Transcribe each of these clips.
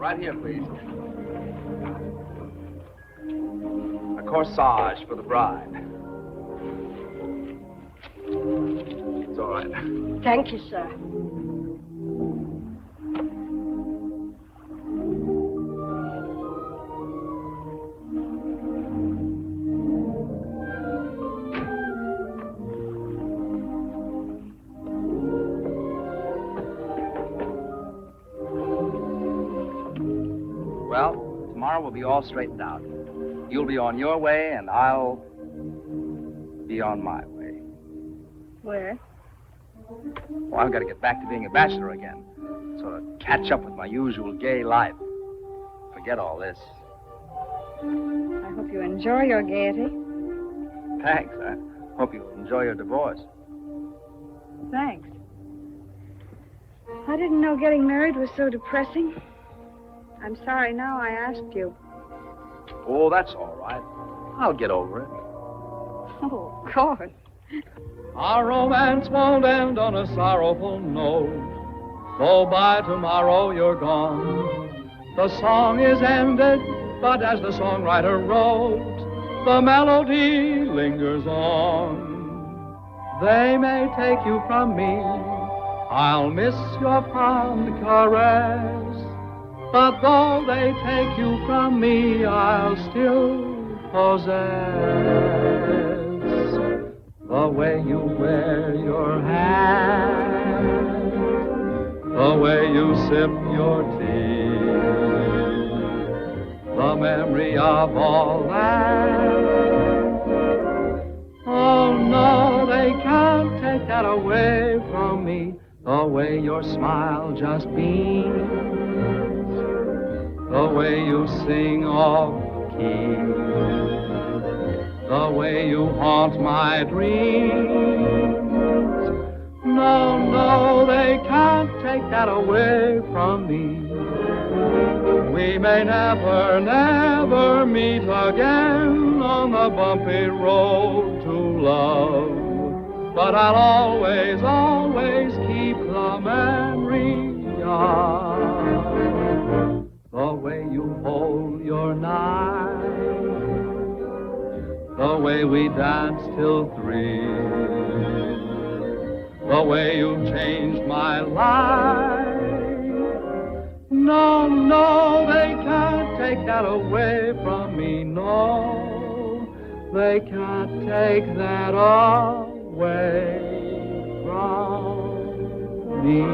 Right here, please. A corsage for the bride. It's all right. Thank you, sir. Well, tomorrow we'll be all straightened out. You'll be on your way, and I'll be on my way. Where? Well, I've got to get back to being a bachelor again. Sort of catch up with my usual gay life. Forget all this. I hope you enjoy your gaiety. Thanks. I hope you'll enjoy your divorce. Thanks. I didn't know getting married was so depressing. I'm sorry now I asked you. Oh, that's all right. I'll get over it. Oh, God. Our romance won't end on a sorrowful note. Though by tomorrow you're gone. The song is ended, but as the songwriter wrote, the melody lingers on. They may take you from me. I'll miss your fond caress. But though they take you from me, I'll still possess the way you wear your hat, the way you sip your tea, the memory of all that. Oh no, they can't take that away from me, the way your smile just beams, the way you sing off key, the way you haunt my dreams. No, no, they can't take that away from me. We may never, never meet again on the bumpy road to love, but I'll always, always keep the memory of the way you hold your knife, the way we danced till 3, the way you changed my life. No, no, they can't take that away from me. No, they can't take that away from me.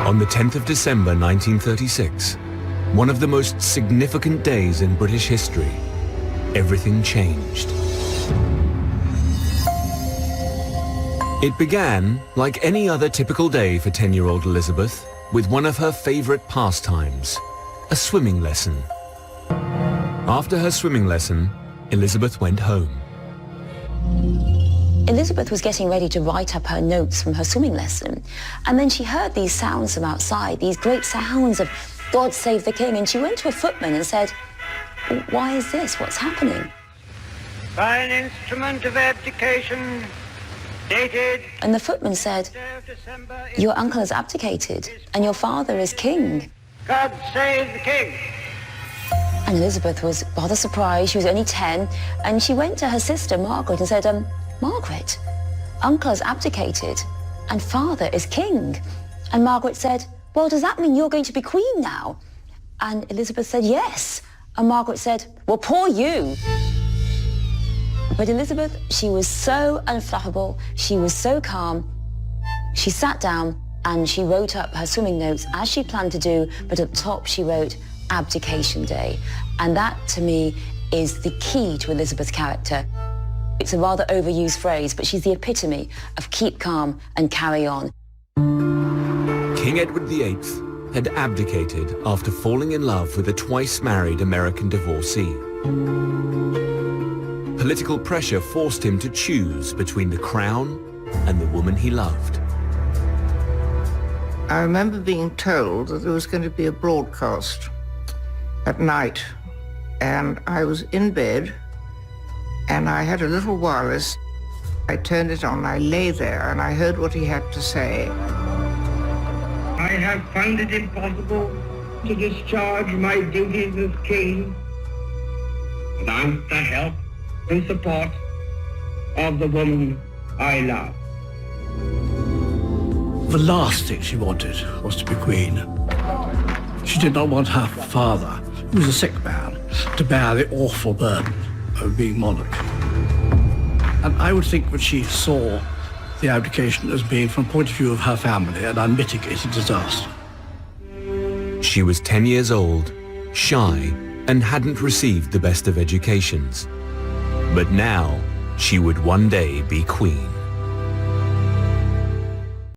On the 10th of December 1936, one of the most significant days in British history, everything changed. It began, like any other typical day for 10-year-old Elizabeth, with one of her favorite pastimes, a swimming lesson. After her swimming lesson, Elizabeth went home. Elizabeth was getting ready to write up her notes from her swimming lesson, and then she heard these sounds from outside, these great sounds of God Save the King, and she went to a footman and said, "Why is this? What's happening?" By an instrument of abdication dated... And the footman said, "Your uncle has abdicated, and your father is king." God save the king. And Elizabeth was rather surprised. She was only 10, and she went to her sister, Margaret, and said, "Margaret, uncle has abdicated, and father is king." And Margaret said, "Well, does that mean you're going to be queen now?" And Elizabeth said, "Yes." And Margaret said, "Well, poor you." But Elizabeth, she was so unflappable, she was so calm. She sat down and she wrote up her swimming notes as she planned to do, but at the top she wrote Abdication Day. And that, to me, is the key to Elizabeth's character. It's a rather overused phrase, but she's the epitome of keep calm and carry on. King Edward VIII had abdicated after falling in love with a twice-married American divorcee. Political pressure forced him to choose between the crown and the woman he loved. I remember being told that there was going to be a broadcast at night, and I was in bed, and I had a little wireless. I turned it on, I lay there, and I heard what he had to say. I have found it impossible to discharge my duties as king without the help and support of the woman I love. The last thing she wanted was to be queen. She did not want her father, who was a sick man, to bear the awful burden of being monarch. And I would think that she saw the abdication as being, from the point of view of her family, an unmitigated disaster. She was 10 years old, shy, and hadn't received the best of educations. But now, she would one day be queen.